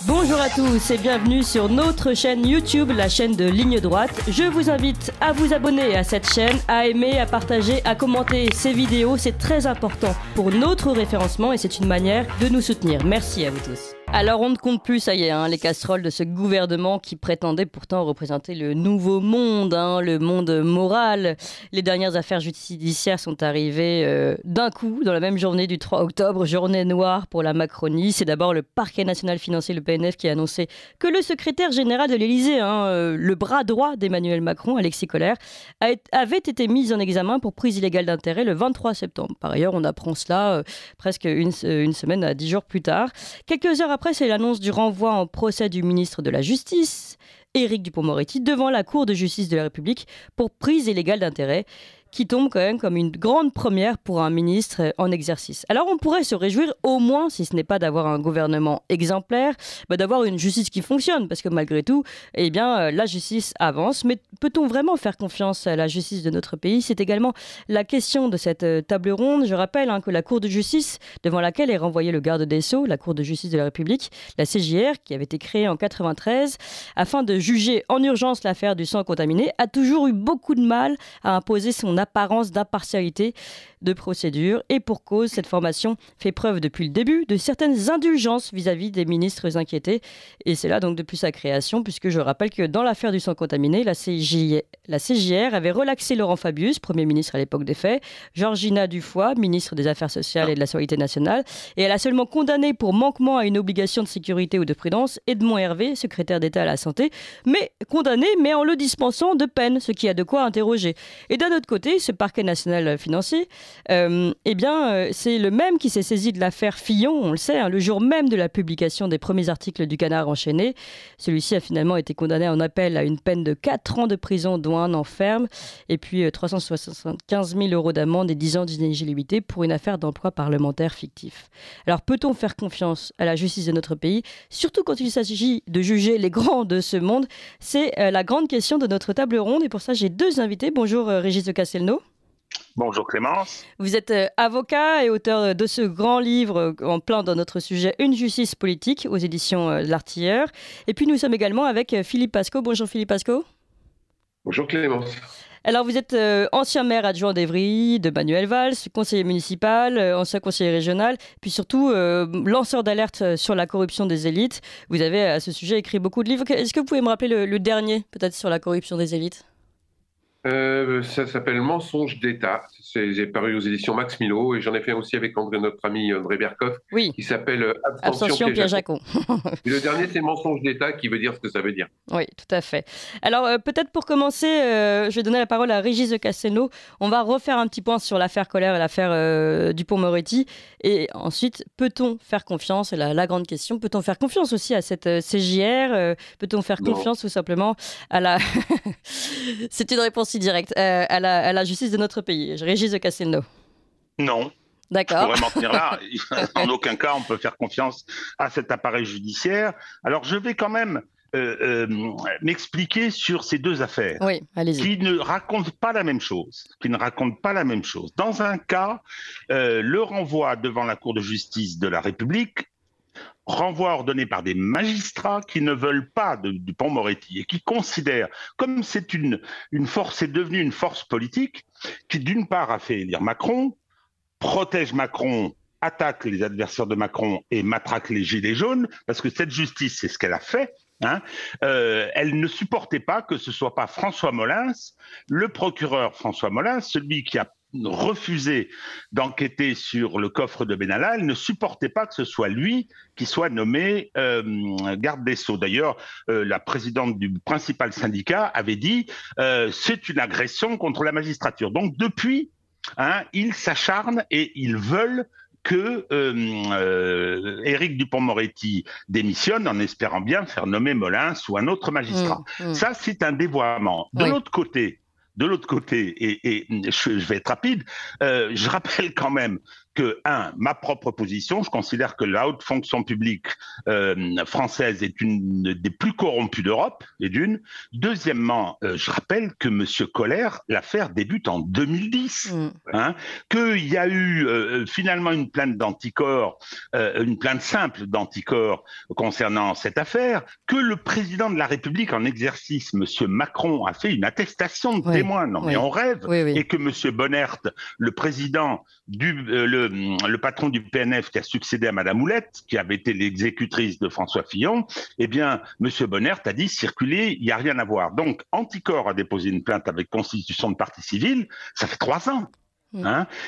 Bonjour à tous et bienvenue sur notre chaîne YouTube, la chaîne de Ligne Droite. Je vous invite à vous abonner à cette chaîne, à aimer, à partager, à commenter ces vidéos. C'est très important pour notre référencement et c'est une manière de nous soutenir. Merci à vous tous. Alors on ne compte plus, ça y est, les casseroles de ce gouvernement qui prétendait pourtant représenter le nouveau monde, le monde moral. Les dernières affaires judiciaires sont arrivées d'un coup, dans la même journée du 3 octobre, journée noire pour la Macronie. C'est d'abord le parquet national financier, le PNF, qui a annoncé que le secrétaire général de l'Élysée, le bras droit d'Emmanuel Macron, Alexis Kohler, avait été mis en examen pour prise illégale d'intérêt le 23 septembre. Par ailleurs, on apprend cela presque une semaine à 10 jours plus tard. Quelques heures après, c'est l'annonce du renvoi en procès du ministre de la Justice, Éric Dupond-Moretti, devant la Cour de justice de la République pour prise illégale d'intérêt, qui tombe quand même comme une grande première pour un ministre en exercice. Alors on pourrait se réjouir au moins, si ce n'est pas d'avoir un gouvernement exemplaire, d'avoir une justice qui fonctionne, parce que malgré tout, la justice avance. Mais peut-on vraiment faire confiance à la justice de notre pays? C'est également la question de cette table ronde. Je rappelle que la Cour de justice, devant laquelle est renvoyé le garde des Sceaux, la Cour de justice de la République, la CJR, qui avait été créée en 1993, afin de juger en urgence l'affaire du sang contaminé, a toujours eu beaucoup de mal à imposer son apparence d'impartialité de procédure. Et pour cause, cette formation fait preuve depuis le début de certaines indulgences vis-à-vis des ministres inquiétés. Et c'est là donc depuis sa création, puisque je rappelle que dans l'affaire du sang contaminé, la CJR avait relaxé Laurent Fabius, Premier ministre à l'époque des faits, Georgina Dufoy, ministre des Affaires sociales et de la Solidarité nationale, et elle a seulement condamné pour manquement à une obligation de sécurité ou de prudence Edmond Hervé, secrétaire d'État à la Santé, mais condamné, mais en le dispensant de peine, ce qui a de quoi interroger. Et d'un autre côté, ce parquet national financier, c'est le même qui s'est saisi de l'affaire Fillon, on le sait, le jour même de la publication des premiers articles du Canard enchaîné. Celui-ci a finalement été condamné en appel à une peine de 4 ans de prison, dont 1 an ferme, et puis 375 000 € d'amende et 10 ans d'inéligibilité pour une affaire d'emploi parlementaire fictif. Alors peut-on faire confiance à la justice de notre pays, surtout quand il s'agit de juger les grands de ce monde? C'est la grande question de notre table ronde, et pour ça j'ai deux invités. Bonjour Régis de Castelnau. Bonjour Clémence. Vous êtes avocat et auteur de ce grand livre en plein dans notre sujet, Une justice politique, aux éditions de l'Artilleur. Et puis nous sommes également avec Philippe Pascot. Bonjour Philippe Pascot. Bonjour Clémence. Alors vous êtes ancien maire adjoint d'Evry, de Manuel-Valls, conseiller municipal, ancien conseiller régional, puis surtout lanceur d'alerte sur la corruption des élites. Vous avez à ce sujet écrit beaucoup de livres. Est-ce que vous pouvez me rappeler le dernier, peut-être sur la corruption des élites? Ça s'appelle Mensonge d'État. J'ai paru aux éditions Max Milo et j'en ai fait aussi avec notre ami André Berkoff, oui, qui s'appelle Abstention piège à con. Et le dernier, c'est Mensonge d'État, qui veut dire ce que ça veut dire. Oui, tout à fait. Alors peut-être pour commencer, je vais donner la parole à Régis de Castelnau. On va refaire un petit point sur l'affaire Kohler et l'affaire Dupond-Moretti. Et ensuite, peut-on faire confiance? C'est la grande question. Peut-on faire confiance aussi à cette CJR? Peut-on faire confiance tout simplement à la... C'est une réponse si directe. À la justice de notre pays. Régis de Castelnau. Non. D'accord. Je pourrais m'en tenir là. En aucun cas, on peut faire confiance à cet appareil judiciaire. Alors, je vais quand même m'expliquer sur ces deux affaires, oui, allez-y, qui ne racontent pas la même chose. Dans un cas, le renvoi devant la Cour de justice de la République, renvoi ordonné par des magistrats qui ne veulent pas de Dupond-Moretti et qui considèrent, comme c'est une force, est devenue une force politique, qui d'une part a fait élire Macron, protège Macron, attaque les adversaires de Macron et matraque les gilets jaunes, parce que cette justice, c'est ce qu'elle a fait. Elle ne supportait pas que ce soit pas François Molins, le procureur François Molins, celui qui a refusé d'enquêter sur le coffre de Benalla. Elle ne supportait pas que ce soit lui qui soit nommé garde des Sceaux. D'ailleurs, la présidente du principal syndicat avait dit c'est une agression contre la magistrature. Donc depuis, ils s'acharnent et ils veulent que Éric Dupond-Moretti démissionne en espérant bien faire nommer Molins ou un autre magistrat. Ça, c'est un dévoiement. De l'autre côté, et je vais être rapide, je rappelle quand même que, ma propre position, je considère que la haute fonction publique française est une des plus corrompues d'Europe, et d'une. Deuxièmement, je rappelle que M. Koller, l'affaire débute en 2010, qu'il y a eu finalement une plainte d'anticorps, une plainte simple d'anticorps concernant cette affaire, que le président de la République en exercice, M. Macron, a fait une attestation de témoin. Non, mais on rêve. Et que M. Bonnert, le président le patron du PNF qui a succédé à Mme Oulette, qui avait été l'exécutrice de François Fillon, eh bien, M. Bonnert a dit circuler, il n'y a rien à voir. Donc, Anticor a déposé une plainte avec constitution de partie civile, ça fait 3 ans.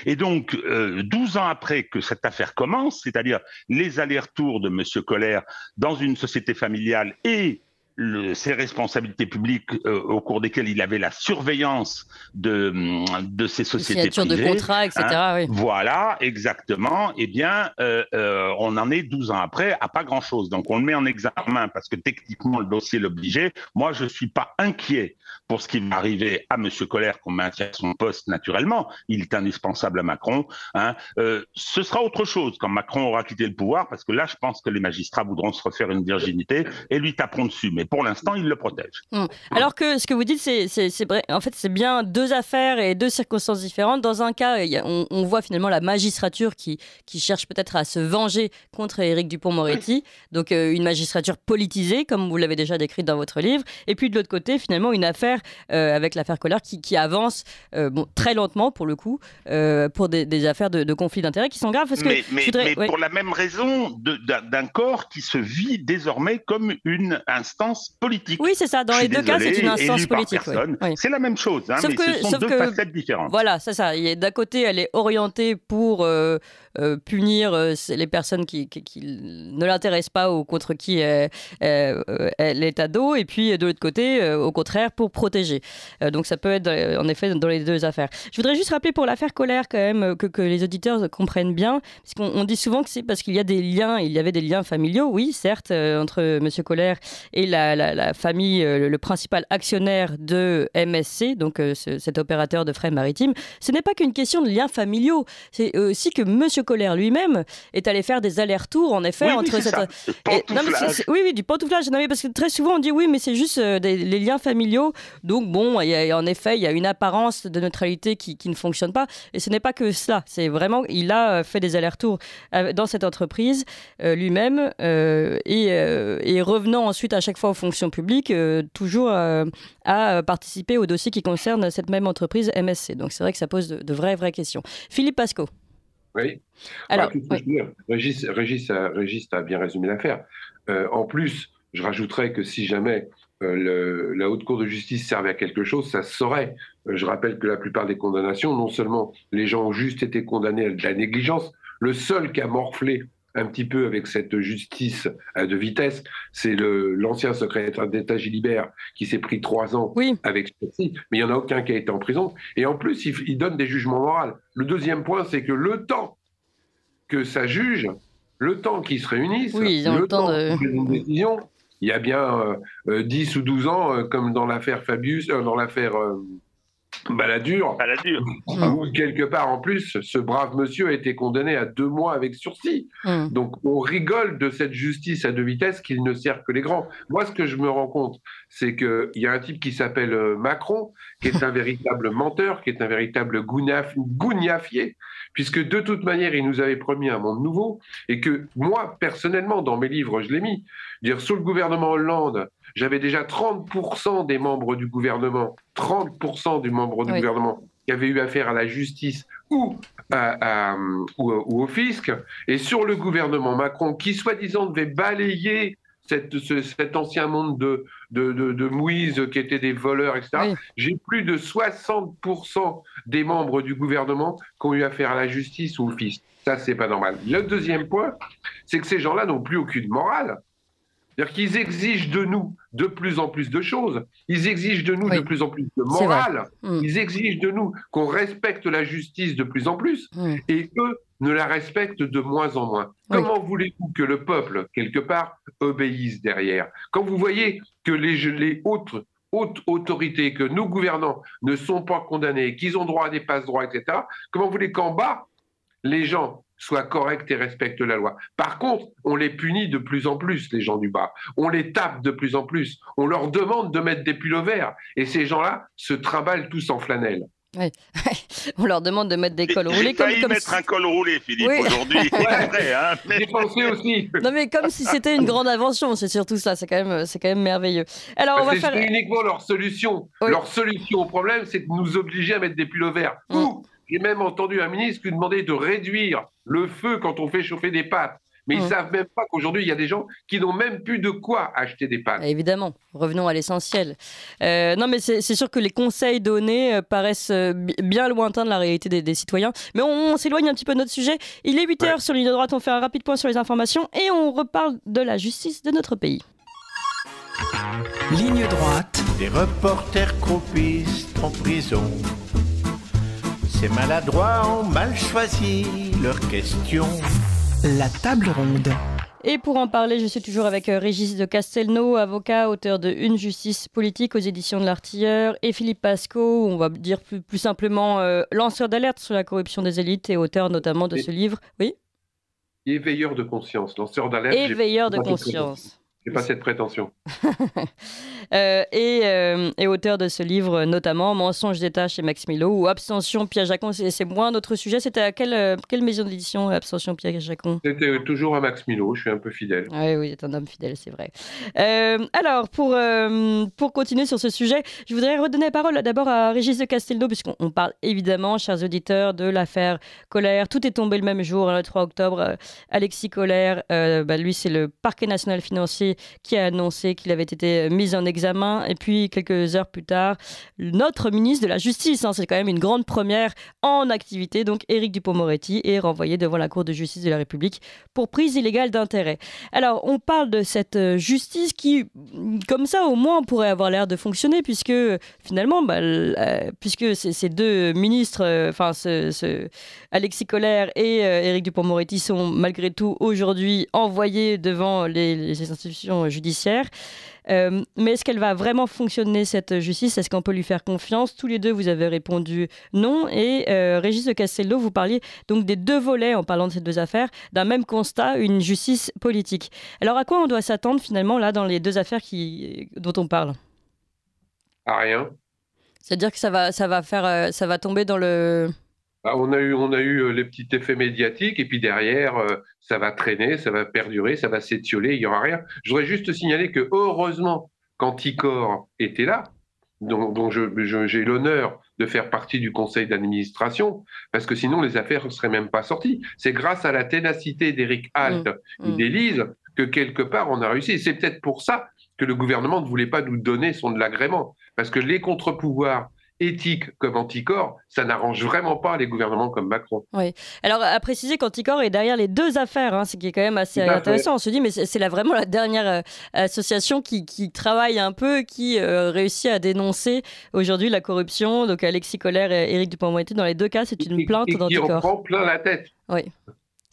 Et donc, 12 ans après que cette affaire commence, c'est-à-dire les allers-retours de M. Koller dans une société familiale et ses responsabilités publiques au cours desquelles il avait la surveillance de ces sociétés privées. De contrats, etc. Oui. Voilà, exactement. Eh bien, on en est 12 ans après à pas grand-chose. Donc, on le met en examen parce que techniquement, le dossier l'obligeait. Moi, je ne suis pas inquiet pour ce qui va arriver à M. Koller, qu'on maintient son poste naturellement. Il est indispensable à Macron. Ce sera autre chose quand Macron aura quitté le pouvoir, parce que là, je pense que les magistrats voudront se refaire une virginité et lui taperont dessus. Mais pour l'instant, il le protège. Alors que ce que vous dites, c'est vrai. En fait, c'est bien 2 affaires et 2 circonstances différentes. Dans un cas, on voit finalement la magistrature qui cherche peut-être à se venger contre Éric Dupond-Moretti. Donc, une magistrature politisée, comme vous l'avez déjà décrite dans votre livre. Et puis, de l'autre côté, finalement, une affaire avec l'affaire Koller qui avance très lentement, pour le coup, pour des affaires de conflit d'intérêts qui sont graves. Parce que pour la même raison d'un corps qui se vit désormais comme une instance politique. Oui, c'est ça. Dans les 2 cas, c'est une instance politique. Oui. C'est la même chose, mais ce sont 2 facettes différentes. Voilà, c'est ça. D'un côté, elle est orientée pour punir les personnes qui ne l'intéressent pas ou contre qui elle est à dos, et puis de l'autre côté, au contraire, pour protéger. Donc ça peut être en effet dans les 2 affaires. Je voudrais juste rappeler pour l'affaire Koller quand même que les auditeurs comprennent bien, parce qu'on dit souvent que c'est parce qu'il y a il y avait des liens familiaux, oui, certes, entre M. Koller et la famille, le principal actionnaire de MSC, donc cet opérateur de fret maritimes. Ce n'est pas qu'une question de liens familiaux, c'est aussi que M. Koller lui-même est allé faire des allers-retours, en effet, entre cette... Oui, du pantouflage. Non, mais parce que très souvent on dit oui, mais c'est juste les liens familiaux. Donc bon, en effet, il y a une apparence de neutralité qui ne fonctionne pas. Et ce n'est pas que cela. C'est vraiment, il a fait des allers-retours dans cette entreprise lui-même et revenant ensuite à chaque fois aux fonctions publiques, toujours à participer aux dossiers qui concernent cette même entreprise MSC. Donc c'est vrai que ça pose de vraies questions. Philippe Pascaud. Oui. Alors, Régis a bien résumé l'affaire. En plus, je rajouterais que si jamais la Haute Cour de justice servait à quelque chose, ça se saurait. Je rappelle que la plupart des condamnations, non seulement les gens ont juste été condamnés à de la négligence, le seul qui a morflé un petit peu avec cette justice de vitesse, c'est l'ancien secrétaire d'État Gilibert qui s'est pris 3 ans avec ceci, mais il n'y en a aucun qui a été en prison. Et en plus, il donne des jugements moraux. Le deuxième point, c'est que le temps que ça juge, le temps qu'ils se réunissent, le temps de prendre une décision, il y a bien 10 ou 12 ans, comme dans l'affaire Fabius, dans l'affaire Balladur, où quelque part en plus, ce brave monsieur a été condamné à 2 mois avec sursis. Donc on rigole de cette justice à 2 vitesses qu'il ne sert que les grands. Moi, ce que je me rends compte, c'est qu'il y a un type qui s'appelle Macron, qui est un véritable menteur, qui est un véritable gougnafier, puisque de toute manière, il nous avait promis un monde nouveau, et que moi, personnellement, dans mes livres, je l'ai mis. Dire, sous le gouvernement Hollande, j'avais déjà 30% des membres du gouvernement, 30% du membre du gouvernement qui avaient eu affaire à la justice ou au fisc. Et sur le gouvernement Macron, qui soi-disant devait balayer cet ancien monde de mouise qui étaient des voleurs, etc. J'ai plus de 60% des membres du gouvernement qui ont eu affaire à la justice ou au fisc. Ça, c'est pas normal. Le deuxième point, c'est que ces gens-là n'ont plus aucune morale. C'est-à-dire qu'ils exigent de nous de plus en plus de choses. Ils exigent de nous de plus en plus de morale. Ils exigent de nous qu'on respecte la justice de plus en plus. Et eux ne la respectent de moins en moins. Comment voulez-vous que le peuple, quelque part, obéisse derrière? Quand vous voyez que les hautes autorités, que nos gouvernants ne sont pas condamnés, qu'ils ont droit à des passe-droits, etc., comment vous voulez qu'en bas, les gens soient corrects et respectent la loi. Par contre, on les punit de plus en plus, les gens du bas. On les tape de plus en plus. On leur demande de mettre des pulls verts. Et ces gens-là se trimballent tous en flanelle. Oui. On leur demande de mettre des cols roulés. J'ai failli mettre un col roulé, Philippe, oui. Aujourd'hui. Ouais. Hein, mais... J'ai pensé aussi. Non, mais comme si c'était une grande invention, c'est surtout ça. C'est quand même merveilleux. Alors, on va faire. C'est uniquement leur solution. Oui. Leur solution au problème, c'est de nous obliger à mettre des pulls verts. Ou, j'ai même entendu un ministre lui demander de réduire le feu quand on fait chauffer des pâtes. Mais ils ne savent même pas qu'aujourd'hui, il y a des gens qui n'ont même plus de quoi acheter des pâtes. Évidemment, revenons à l'essentiel. Non, mais c'est sûr que les conseils donnés paraissent bien lointains de la réalité des citoyens. Mais on s'éloigne un petit peu de notre sujet. Il est 8h sur Ligne Droite, on fait un rapide point sur les informations et on reparle de la justice de notre pays. Ligne droite. Des reporters croupissent en prison. Ces maladroits ont mal choisi leurs questions. La table ronde. Et pour en parler, je suis toujours avec Régis de Castelnau, avocat, auteur de Une justice politique aux éditions de l'Artilleur, et Philippe Pasco, on va dire plus simplement lanceur d'alerte sur la corruption des élites et auteur notamment de ce livre. Oui. Éveilleur de conscience, lanceur d'alerte. Éveilleur de conscience. J'ai pas cette prétention. Et auteur de ce livre, notamment Mensonges d'État chez Max Milo ou Abstention Piège à con. C'est moins notre sujet. C'était à quelle maison d'édition, Abstention Piège à con? C'était toujours à Max Milo. Je suis un peu fidèle. Oui, oui, c'est un homme fidèle, c'est vrai. Alors, pour continuer sur ce sujet, je voudrais redonner la parole d'abord à Régis de Castelnau, puisqu'on parle évidemment, chers auditeurs, de l'affaire Collaert. Tout est tombé le même jour, le 3 octobre. Alexis Collaert, lui, c'est le parquet national financier qui a annoncé qu'il avait été mis en examen. Et puis, quelques heures plus tard, notre ministre de la Justice, c'est quand même une grande première en activité, donc Éric Dupond-Moretti, est renvoyé devant la Cour de justice de la République pour prise illégale d'intérêt. Alors, on parle de cette justice qui, comme ça, au moins, pourrait avoir l'air de fonctionner, puisque finalement, puisque ces deux ministres, Alexis Collaert et Éric Dupond-Moretti sont malgré tout aujourd'hui envoyés devant les institutions judiciaires. Mais est-ce qu'elle va vraiment fonctionner, cette justice? Est-ce qu'on peut lui faire confiance? Tous les deux, vous avez répondu non. Et Régis de Castelnau, vous parliez donc des deux volets, en parlant de ces deux affaires, d'un même constat, une justice politique. Alors, à quoi on doit s'attendre finalement là dans les deux affaires dont on parle? À rien. C'est-à-dire que ça va tomber dans le... On a eu les petits effets médiatiques et puis derrière, ça va traîner, ça va perdurer, ça va s'étioler, il n'y aura rien. Je voudrais juste signaler que heureusement qu'Anticor était là, dont j'ai l'honneur de faire partie du conseil d'administration, parce que sinon les affaires ne seraient même pas sorties. C'est grâce à la ténacité d'Éric Alt et d'Élise que quelque part on a réussi. C'est peut-être pour ça que le gouvernement ne voulait pas nous donner son agrément, parce que les contre-pouvoirs éthique comme Anticor, ça n'arrange vraiment pas les gouvernements comme Macron. Oui. Alors, à préciser qu'Anticor est derrière les deux affaires, ce qui est quand même assez intéressant. On se dit, mais c'est vraiment la dernière association qui travaille un peu, qui réussit à dénoncer aujourd'hui la corruption. Donc, Alexis Collaert et Éric Dupond-Moretti, dans les deux cas, c'est une plainte d'Anticor. Qui en prend plein la tête. Oui.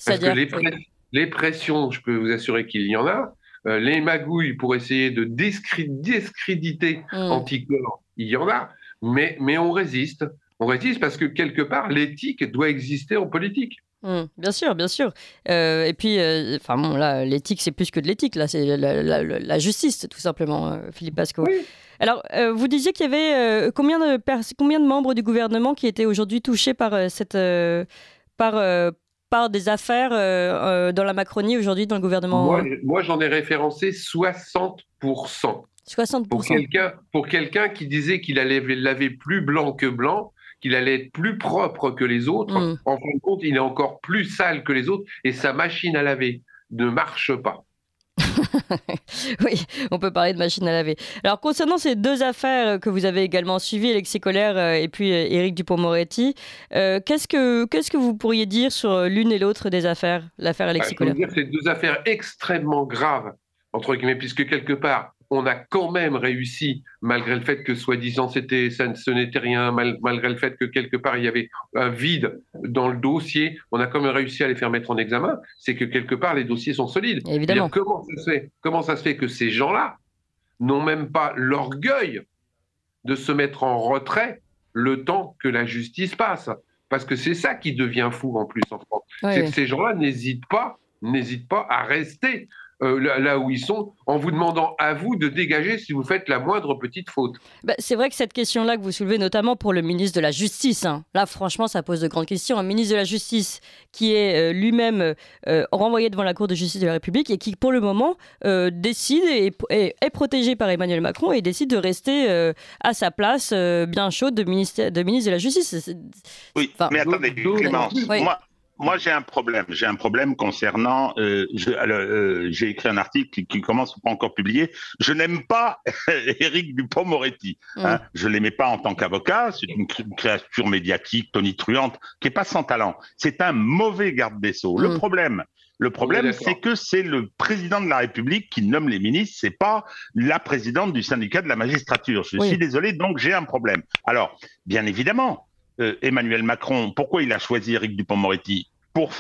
Parce que les pressions, je peux vous assurer qu'il y en a. Les magouilles pour essayer de discréditer Anticor, il y en a. Mais on résiste. On résiste parce que quelque part, l'éthique doit exister en politique. Bien sûr, bien sûr. Et puis, là, l'éthique, c'est plus que de l'éthique. Là, c'est la justice, tout simplement, Philippe Pasco. Oui. Alors, vous disiez qu'il y avait combien de membres du gouvernement qui étaient aujourd'hui touchés par par des affaires dans la Macronie aujourd'hui, dans le gouvernement? Moi, j'en ai référencé 60%. 60%. Pour quelqu'un qui disait qu'il allait laver plus blanc que blanc, qu'il allait être plus propre que les autres, en fin de compte, il est encore plus sale que les autres et sa machine à laver ne marche pas. Oui, on peut parler de machine à laver. Alors, concernant ces deux affaires que vous avez également suivies, Alexis Collaert et puis Éric Dupond-Moretti, qu'est-ce que vous pourriez dire sur l'une et l'autre des affaires, l'affaire Alexis Collaert? Je veux dire, c'est deux affaires extrêmement graves, entre guillemets, puisque quelque part, on a quand même réussi, malgré le fait que soi-disant ce n'était rien, malgré le fait que quelque part il y avait un vide dans le dossier, on a quand même réussi à les faire mettre en examen. C'est que quelque part les dossiers sont solides. Évidemment. Comment ça se fait que ces gens-là n'ont même pas l'orgueil de se mettre en retrait le temps que la justice passe? Parce que c'est ça qui devient fou en plus en France. Oui, C'est oui. que ces gens-là n'hésitent pas à rester là où ils sont, en vous demandant à vous de dégager si vous faites la moindre petite faute. Bah, c'est vrai que cette question-là que vous soulevez, notamment pour le ministre de la Justice, hein, là, franchement, ça pose de grandes questions. Un ministre de la Justice qui est lui-même renvoyé devant la Cour de justice de la République et qui, pour le moment, décide et est protégé par Emmanuel Macron et décide de rester à sa place bien chaude de ministre de la Justice. Oui, Enfin, mais attendez, Clémence, Oui. moi j'ai un problème. J'ai un problème concernant. J'ai écrit un article qui commence pas encore publié. Je n'aime pas Éric Dupond-Moretti. Hein. Je l'aimais pas en tant qu'avocat. C'est une créature médiatique tonitruante qui est pas sans talent. C'est un mauvais garde des Sceaux. Le problème, c'est que c'est le président de la République qui nomme les ministres, c'est pas la présidente du syndicat de la magistrature. Je suis désolé, donc j'ai un problème. Alors, bien évidemment, Emmanuel Macron, pourquoi il a choisi Éric Dupond-Moretti?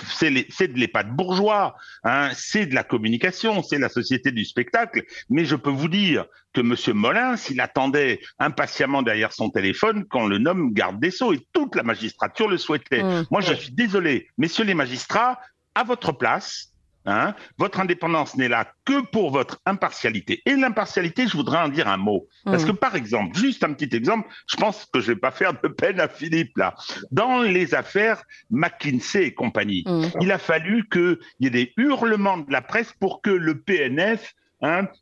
C'est de l'EHPAD bourgeois, hein, c'est de la communication, c'est la société du spectacle. Mais je peux vous dire que M. Molins, il attendait impatiemment derrière son téléphone qu'on le nomme garde des Sceaux et toute la magistrature le souhaitait. Moi, je suis désolé, messieurs les magistrats, à votre place, hein, votre indépendance n'est là que pour votre impartialité. Et l'impartialité, je voudrais en dire un mot. Parce que par exemple, juste un petit exemple, je pense que je ne vais pas faire de peine à Philippe là. Dans les affaires McKinsey et compagnie, il a fallu qu'il y ait des hurlements de la presse pour que le PNF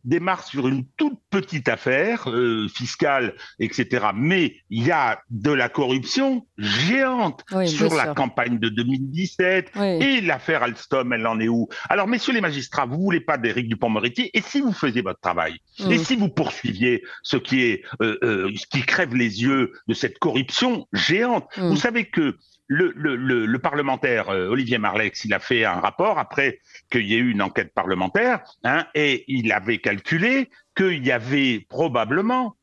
démarre sur une toute petite affaire fiscale, etc. Mais il y a de la corruption géante sur la campagne de 2017 et l'affaire Alstom, elle en est où? Alors, messieurs les magistrats, vous voulez pas d'Éric Dupond-Moretti, et si vous faisiez votre travail, et si vous poursuiviez ce qui crève les yeux de cette corruption géante, vous savez que le parlementaire Olivier Marleix, il a fait un rapport après qu'il y ait eu une enquête parlementaire, et il avait calculé qu'il y avait probablement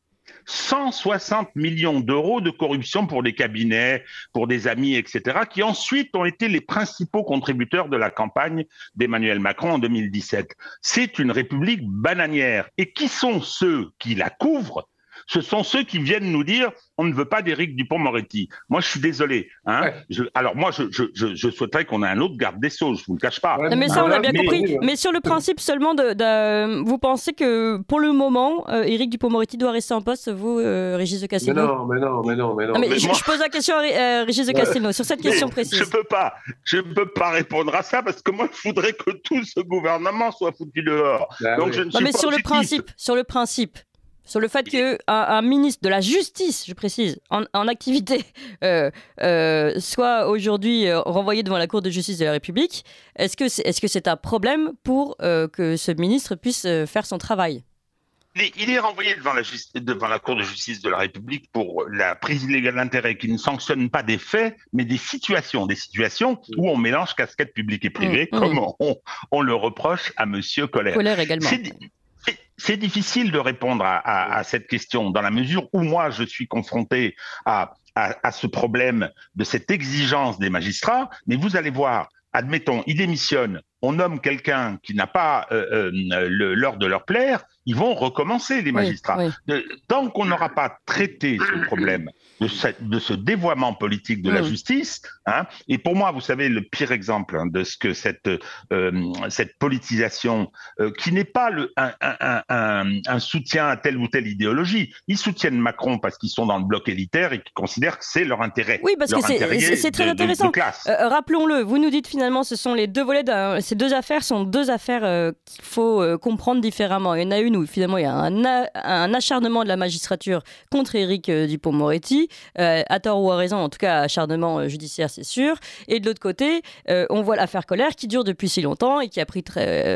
160 millions d'euros de corruption pour des cabinets, pour des amis, etc., qui ensuite ont été les principaux contributeurs de la campagne d'Emmanuel Macron en 2017. C'est une république bananière. Et qui sont ceux qui la couvrent? Ce sont ceux qui viennent nous dire on ne veut pas d'Éric Dupond-Moretti. Moi, je suis désolé. Alors moi, je souhaiterais qu'on ait un autre garde des Sceaux, je vous le cache pas. Non, mais ça, on a bien compris. Mais sur le principe seulement vous pensez que pour le moment, Éric Dupond-Moretti doit rester en poste, vous, Régis de Castelnau? Mais non. Je pose la question à Régis de Castelnau sur cette question précise. Je peux pas répondre à ça parce que moi, je voudrais que tout ce gouvernement soit foutu dehors. Donc, je ne suis pas sur le principe. Sur le fait qu'un ministre de la Justice, je précise, en activité, soit aujourd'hui renvoyé devant la Cour de justice de la République, est-ce que c'est un problème pour que ce ministre puisse faire son travail? Il est renvoyé devant la Cour de justice de la République pour la prise illégale d'intérêt qui ne sanctionne pas des faits, mais des situations où on mélange casquette publique et privée, comme on le reproche à M. Koller. Koller également. C'est difficile de répondre à cette question dans la mesure où moi je suis confronté à ce problème de cette exigence des magistrats, mais vous allez voir, admettons, il démissionne, on nomme quelqu'un qui n'a pas l'heure de leur plaire, ils vont recommencer les magistrats. Tant qu'on n'aura pas traité ce problème de ce dévoiement politique de la justice, et pour moi, vous savez, le pire exemple de ce que cette politisation, qui n'est pas un soutien à telle ou telle idéologie, ils soutiennent Macron parce qu'ils sont dans le bloc élitaire et qu'ils considèrent que c'est leur intérêt. Oui, parce que c'est très intéressant. Rappelons-le, vous nous dites finalement, ce sont les deux volets, ces deux affaires sont deux affaires qu'il faut comprendre différemment. Il y en a une où finalement il y a un acharnement de la magistrature contre Éric Dupond-Moretti, à tort ou à raison, en tout cas acharnement judiciaire, c'est sûr. Et de l'autre côté, on voit l'affaire Koller qui dure depuis si longtemps et qui a pris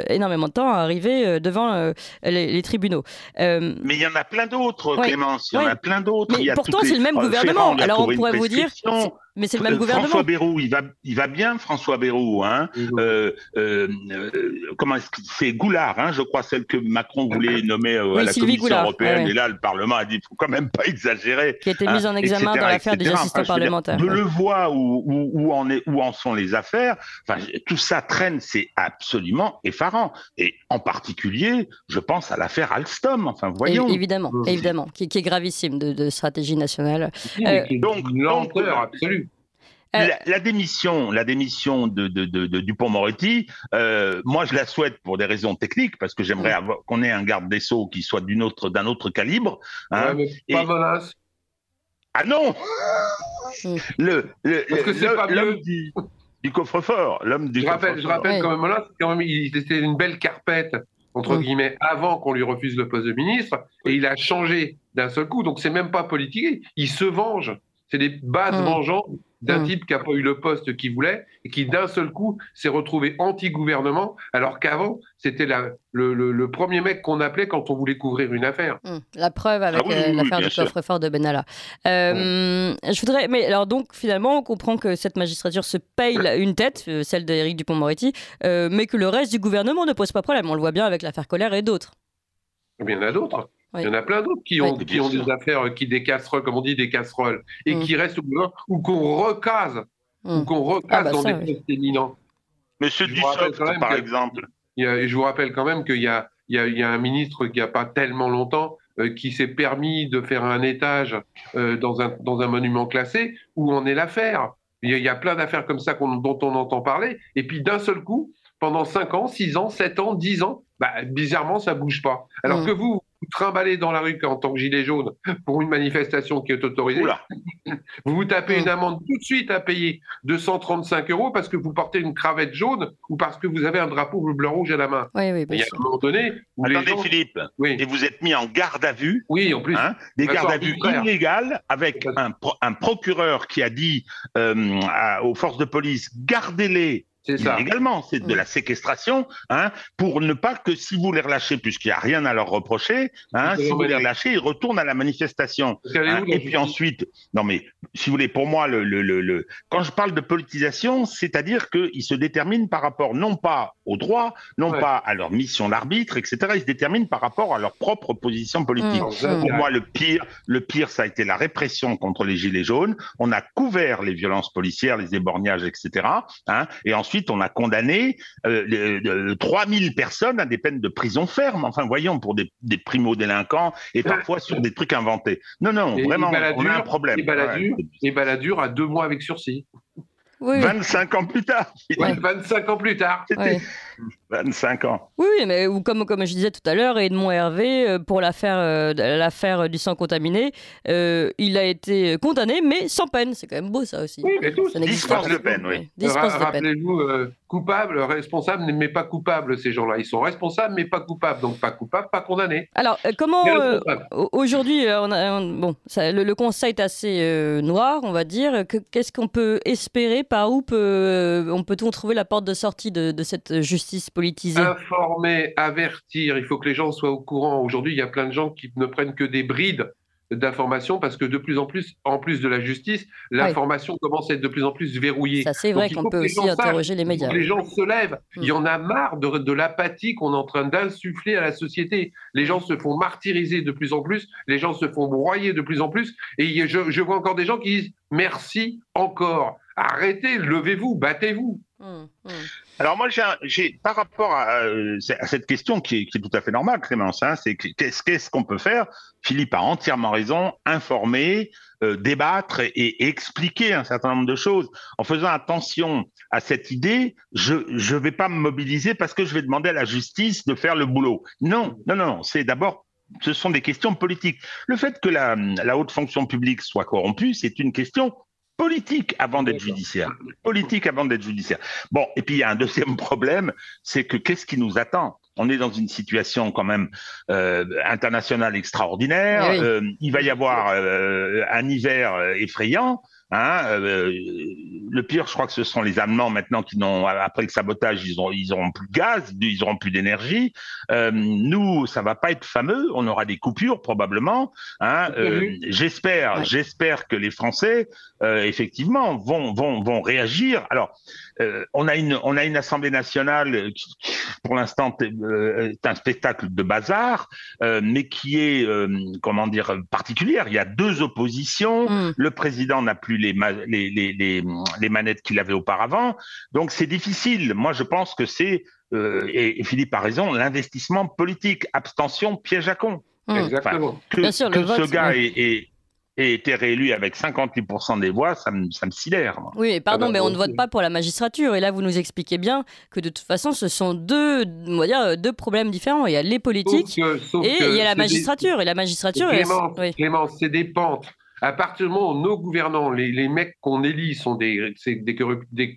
énormément de temps à arriver devant les tribunaux. Mais il y en a plein d'autres, Clémence, il y en a plein d'autres. Mais pourtant, c'est le même gouvernement. Alors on pourrait vous dire... Mais c'est le même gouvernement. François Bayrou, il va bien, François Bayrou. Comment est-ce que c'est Goulard, je crois, celle que Macron voulait nommer à la Commission européenne. Et là, le Parlement a dit, il ne faut quand même pas exagérer. Qui a été mise en examen dans l'affaire des assistants parlementaires. De le voir où en sont les affaires. Tout ça traîne, c'est absolument effarant. Et en particulier, je pense à l'affaire Alstom. Voyons. Évidemment, qui est gravissime de stratégie nationale. Donc, une lenteur absolue. La démission de Dupond-Moretti, moi je la souhaite pour des raisons techniques parce que j'aimerais qu'on ait un garde des Sceaux qui soit d'un autre calibre. Hein, mais pas menace. Ah non, Parce que c'est pas l'homme du coffre-fort, Je rappelle quand même là, c'était une belle carpette entre guillemets avant qu'on lui refuse le poste de ministre, et il a changé d'un seul coup. Donc c'est même pas politique, il se venge. C'est des basses vengeances d'un type qui n'a pas eu le poste qu'il voulait et qui d'un seul coup s'est retrouvé anti-gouvernement, alors qu'avant c'était le premier mec qu'on appelait quand on voulait couvrir une affaire. La preuve avec l'affaire du coffre-fort de Benalla. Je voudrais, mais alors donc finalement on comprend que cette magistrature se paye une tête, celle d'Éric Dupond-Moretti, mais que le reste du gouvernement ne pose pas problème. On le voit bien avec l'affaire Collère et d'autres. Il y en a d'autres. Il y en a plein d'autres qui ont des affaires, des casseroles, comme on dit, des casseroles, et qui restent au gouvernement, ou qu'on recase, dans des postes éminents. Monsieur Dussopt, par exemple. Je vous rappelle quand même qu'il y a un ministre qui n'y a pas tellement longtemps qui s'est permis de faire un étage dans un monument classé où en est l'affaire. Il y a plein d'affaires comme ça dont on entend parler, et puis d'un seul coup, pendant 5 ans, 6 ans, 7 ans, 10 ans, bizarrement, ça ne bouge pas. Alors que vous trimballez dans la rue en tant que gilet jaune pour une manifestation qui est autorisée, vous vous tapez une amende tout de suite à payer 235 € parce que vous portez une cravate jaune ou parce que vous avez un drapeau bleu-blanc-rouge à la main. Oui, il y a un moment donné où Philippe, et vous êtes mis en garde à vue. Oui, en plus. Des gardes à vue illégales avec un procureur qui a dit aux forces de police, gardez-les. Illégalement, c'est de la séquestration, pour ne pas que si vous les relâchez, puisqu'il n'y a rien à leur reprocher, si vous les relâchez, ils retournent à la manifestation. Et puis ensuite, non mais, si vous voulez, pour moi, quand je parle de politisation, c'est-à-dire qu'ils se déterminent par rapport non pas au droit, non pas à leur mission d'arbitre, etc. Ils se déterminent par rapport à leur propre position politique. Pour moi, le pire, ça a été la répression contre les Gilets jaunes. On a couvert les violences policières, les éborgnages, etc. Et ensuite, on a condamné 3000 personnes à des peines de prison ferme. Enfin, voyons, pour des primo-délinquants et parfois sur des trucs inventés. Non, vraiment, on a un problème. Et Balladur à 2 mois avec sursis. 25 ans plus tard. 25 ans plus tard. 25 ans. Oui, mais comme je disais tout à l'heure, Edmond Hervé, pour l'affaire du sang contaminé, il a été condamné, mais sans peine. C'est quand même beau, ça aussi. Oui, mais tout. Dispense de peine, oui. Rappelez-vous, coupable, responsable, mais pas coupable, ces gens-là. Ils sont responsables, mais pas coupables. Donc pas coupable, pas condamné. Alors, comment aujourd'hui, le constat est assez noir, on va dire. Qu'est-ce qu'on peut espérer? Par où peut-on trouver la porte de sortie de cette justice politisée? Informer, avertir, il faut que les gens soient au courant. Aujourd'hui, il y a plein de gens qui ne prennent que des brides d'informations parce que de plus en plus, en plus de la justice, l'information commence à être de plus en plus verrouillée. Ça, c'est vrai qu'on peut aussi interroger les médias. Les gens se lèvent. Il y en a marre de l'apathie qu'on est en train d'insuffler à la société. Les gens se font martyriser de plus en plus, les gens se font broyer de plus en plus. Et je vois encore des gens qui disent « merci encore ». Arrêtez, levez-vous, battez-vous. Alors moi, j'ai par rapport à cette question qui est tout à fait normale, Clémence, c'est qu'est-ce qu'on peut faire? Philippe a entièrement raison, informer, débattre et expliquer un certain nombre de choses. En faisant attention à cette idée, je vais pas me mobiliser parce que je vais demander à la justice de faire le boulot. Non, c'est d'abord, ce sont des questions politiques. Le fait que la haute fonction publique soit corrompue, c'est une question politique avant d'être judiciaire. Politique avant d'être judiciaire. Bon, et puis il y a un deuxième problème, c'est que qu'est-ce qui nous attend? On est dans une situation quand même internationale extraordinaire. Il va y avoir un hiver effrayant. Le pire, je crois que ce sont les Allemands maintenant qui n'ont, après le sabotage, ils auront plus de gaz, ils auront plus d'énergie. Nous, ça va pas être fameux. On aura des coupures probablement. J'espère que les Français, effectivement, vont réagir. Alors, on a une Assemblée nationale qui, pour l'instant, est un spectacle de bazar, mais qui est, particulière. Il y a 2 oppositions. Le président n'a plus les manettes qu'il avait auparavant. Donc, c'est difficile. Moi, je pense que c'est, et Philippe a raison, l'investissement politique. Abstention, piège à con. Exactement. Ce gars est et était réélu avec 58% des voix, ça me sidère. Moi. Oui, pardon, mais on ne vote pas pour la magistrature. Et là, vous nous expliquez bien que de toute façon, ce sont on va dire, deux problèmes différents. Il y a les politiques et il y a la magistrature. Et la magistrature, Clément, c'est des pentes. À partir du moment où nos gouvernants, les mecs qu'on élit sont des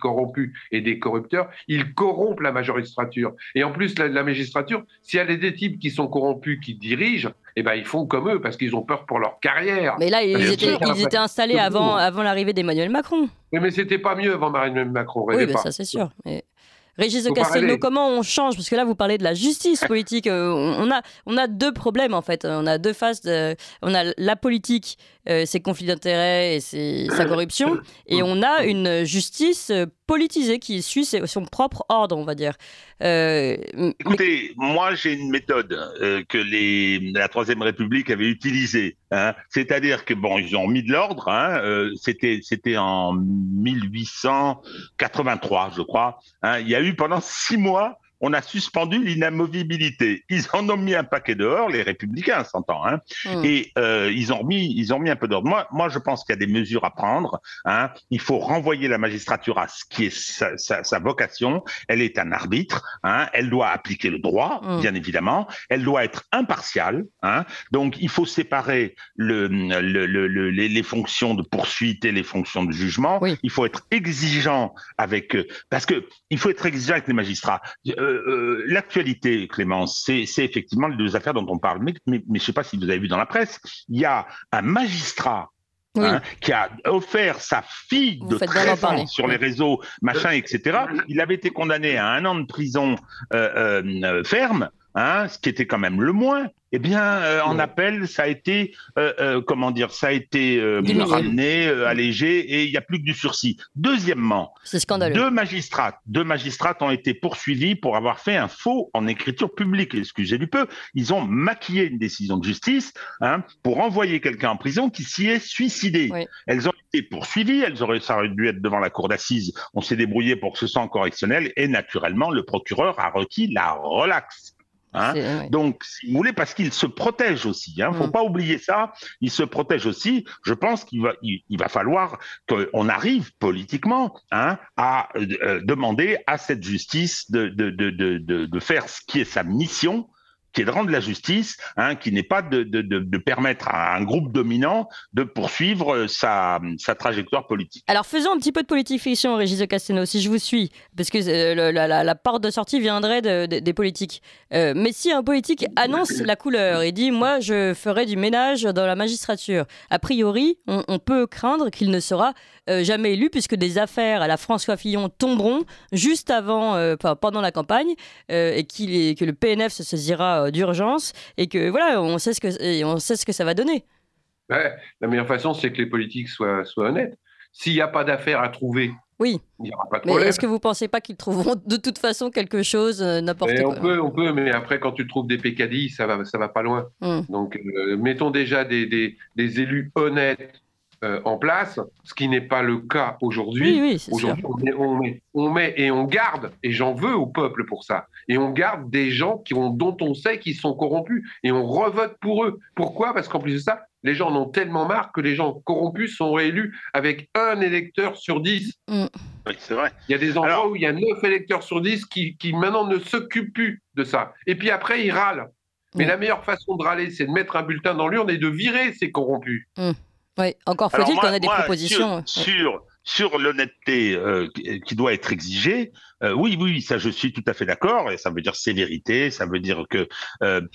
corrompus et des corrupteurs, ils corrompent la magistrature. Et en plus, la magistrature, s'il y a des types qui sont corrompus, qui dirigent, eh ben, ils font comme eux parce qu'ils ont peur pour leur carrière. Mais là, ils étaient installés avant l'arrivée d'Emmanuel Macron. Oui, mais c'était pas mieux avant Emmanuel Macron. Oui, mais ça c'est sûr. Mais... Régis de Castelnau, comment on change? Parce que là, vous parlez de la justice politique. On a deux problèmes, en fait. On a deux faces. On a la politique, ses conflits d'intérêts et sa corruption. Et on a une justice politisée qui suit son propre ordre, on va dire. Écoutez, moi, j'ai une méthode que la Troisième République avait utilisée. Hein. C'est-à-dire que, bon, ils ont mis de l'ordre. Hein, c'était en 1883, je crois. Hein, il y a eu pendant 6 mois, on a suspendu l'inamovibilité. Ils en ont mis un paquet dehors, les républicains, s'entend. Hein. Et ils ont mis un peu d'ordre. Moi, je pense qu'il y a des mesures à prendre. Hein. Il faut renvoyer la magistrature à ce qui est sa vocation. Elle est un arbitre. Hein. Elle doit appliquer le droit, bien évidemment. Elle doit être impartiale. Hein. Donc, il faut séparer les fonctions de poursuite et les fonctions de jugement. Oui. Il faut être exigeant avec... parce que il faut être exigeant avec les magistrats. L'actualité, Clémence, c'est effectivement les deux affaires dont on parle. Mais je ne sais pas si vous avez vu dans la presse, il y a un magistrat qui a offert sa fille de 13 ans sur les réseaux, machin, etc. Il avait été condamné à 1 an de prison ferme, hein, ce qui était quand même le moins. Eh bien, en appel, ça a été, ramené, allégé, et il n'y a plus que du sursis. Deuxièmement, c'est scandaleux. Deux magistrates ont été poursuivis pour avoir fait un faux en écriture publique. Excusez du peu. Ils ont maquillé une décision de justice, hein, pour envoyer quelqu'un en prison qui s'y est suicidé. Oui. Elles ont été poursuivies. Ça aurait dû être devant la cour d'assises. On s'est débrouillé pour que ce soit en correctionnel, et naturellement, le procureur a requis la relaxe. Hein, donc, si vous voulez, parce qu'il se protège aussi. Hein, faut pas oublier ça. Il se protège aussi. Je pense qu'il va falloir qu'on arrive politiquement, hein, à demander à cette justice de faire ce qui est sa mission, qui est de rendre la justice, hein, qui n'est pas de permettre à un groupe dominant de poursuivre sa trajectoire politique. Alors faisons un petit peu de politique fiction, Régis de Castelnau, si je vous suis, parce que la porte de sortie viendrait des politiques. Mais si un politique annonce la couleur et dit « moi je ferai du ménage dans la magistrature », a priori, on peut craindre qu'il ne sera jamais élu, puisque des affaires à la François Fillon tomberont juste avant, pendant la campagne, et que le PNF se saisira d'urgence, et que voilà, on sait ce que ça va donner. Ouais, la meilleure façon, c'est que les politiques soient honnêtes. S'il n'y a pas d'affaires à trouver, oui, il n'y aura pas de problème. Mais est-ce que vous ne pensez pas qu'ils trouveront de toute façon quelque chose, n'importe quoi? On peut, mais après, quand tu trouves des pécadilles, ça va pas loin. Donc, mettons déjà des élus honnêtes en place, ce qui n'est pas le cas aujourd'hui. Oui, c'est aujourd'hui, on met et on garde, et j'en veux au peuple pour ça, et on garde des gens dont on sait qu'ils sont corrompus, et on revote pour eux. Pourquoi? Parce qu'en plus de ça, les gens en ont tellement marre que les gens corrompus sont réélus avec 1 électeur sur 10. Oui, c'est vrai. Il y a des endroits où il y a 9 électeurs sur 10 qui maintenant ne s'occupent plus de ça. Et puis après, ils râlent. Mais la meilleure façon de râler, c'est de mettre un bulletin dans l'urne et de virer ces corrompus. Oui, encore faut-il qu'on ait des propositions. Sur l'honnêteté qui doit être exigée, oui, ça je suis tout à fait d'accord, et ça veut dire sévérité, ça veut dire que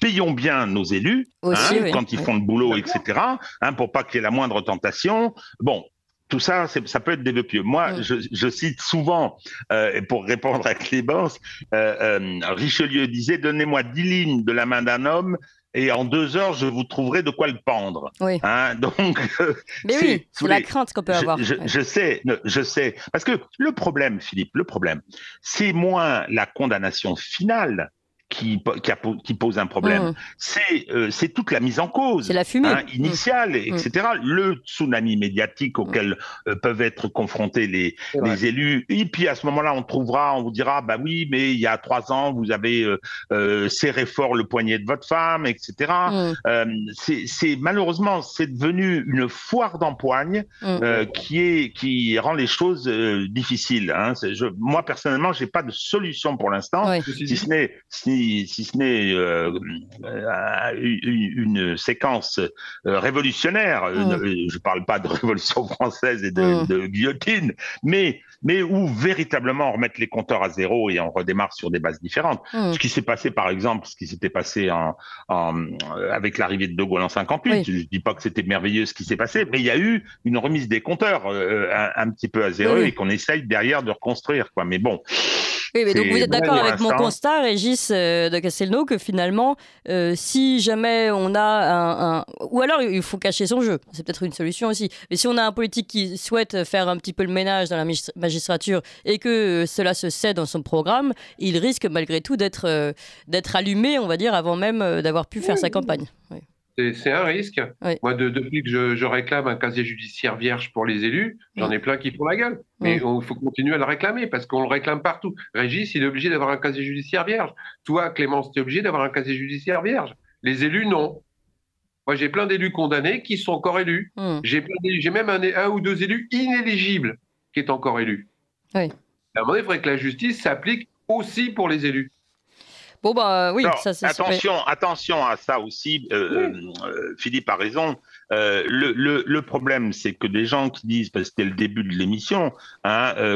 payons bien nos élus aussi, quand ils font le boulot, etc., hein, pour pas qu'il y ait la moindre tentation. Bon, tout ça, ça peut être des vœux pieux. Moi, je cite souvent, pour répondre à Clémence, Richelieu disait « Donnez-moi 10 lignes de la main d'un homme, et en 2 heures, je vous trouverai de quoi le pendre. » Oui. Hein, donc, mais oui, c'est la crainte qu'on peut avoir. Je sais. Parce que le problème, Philippe, c'est moins la condamnation finale qui pose un problème. C'est toute la mise en cause, c'est la fumée initiale, etc. Le tsunami médiatique auquel peuvent être confrontés les élus. Et puis à ce moment-là, on vous dira, bah oui, mais il y a 3 ans, vous avez serré fort le poignet de votre femme, etc. Malheureusement, c'est devenu une foire d'empoigne qui rend les choses difficiles. Hein. Moi personnellement, j'ai pas de solution pour l'instant, si ce n'est une séquence révolutionnaire. Je parle pas de révolution française et de guillotine, mais où véritablement on remette les compteurs à zéro et on redémarre sur des bases différentes. Ce qui s'est passé, par exemple, ce qui s'était passé avec l'arrivée de Gaulle en 58. Je dis pas que c'était merveilleux ce qui s'est passé, mais il y a eu une remise des compteurs un petit peu à zéro et qu'on essaye derrière de reconstruire, quoi. Mais bon. Oui, mais donc vous êtes d'accord avec mon constat, Régis de Castelnau, que finalement, si jamais on a ou alors il faut cacher son jeu, c'est peut-être une solution aussi, mais si on a un politique qui souhaite faire un petit peu le ménage dans la magistrature et que cela se sait dans son programme, il risque malgré tout d'être allumé, on va dire, avant même d'avoir pu faire sa campagne. Oui. C'est un risque. Oui. Moi, depuis que je réclame un casier judiciaire vierge pour les élus, j'en ai plein qui font la gueule. Mais il faut continuer à le réclamer parce qu'on le réclame partout. Régis, il est obligé d'avoir un casier judiciaire vierge. Toi, Clémence, tu es obligé d'avoir un casier judiciaire vierge. Les élus, non. Moi, j'ai plein d'élus condamnés qui sont encore élus. J'ai même un ou 2 élus inéligibles qui est encore élu. Oui. À un moment donné, il faudrait que la justice s'applique aussi pour les élus. Bon, bah oui, alors, ça c'est attention à ça aussi. Philippe a raison. Le problème, c'est que des gens qui disent, parce que c'était le début de l'émission,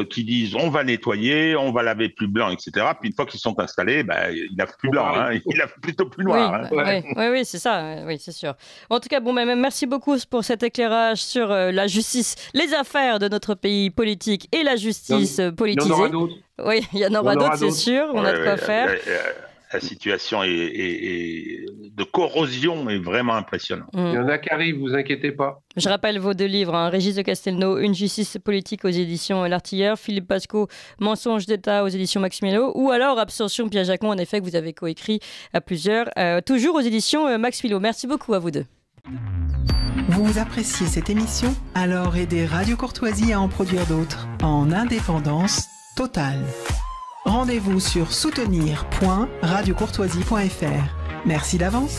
qui disent on va nettoyer, on va laver plus blanc, etc. Puis une fois qu'ils sont installés, ils lavent plus blanc, ils lavent plutôt plus noir. Oui, c'est ça, oui, c'est sûr. En tout cas, merci beaucoup pour cet éclairage sur la justice, les affaires de notre pays politique et la justice politisée. Il y en aura d'autres. Oui, il y en aura d'autres, c'est sûr. On a de quoi faire. La situation de corrosion est vraiment impressionnante. Il y en a qui arrivent, vous inquiétez pas. Je rappelle vos 2 livres, Régis de Castelnau, Une justice politique aux éditions L'Artilleur, Philippe Pascot, Mensonges d'État aux éditions Maximillo, ou alors Abstention Pierre Jacquemont, en effet, que vous avez coécrit à plusieurs, toujours aux éditions Max Philo. Merci beaucoup à vous 2. Vous appréciez cette émission? Alors aidez Radio Courtoisie à en produire d'autres, en indépendance totale. Rendez-vous sur soutenir.radiocourtoisie.fr. Merci d'avance.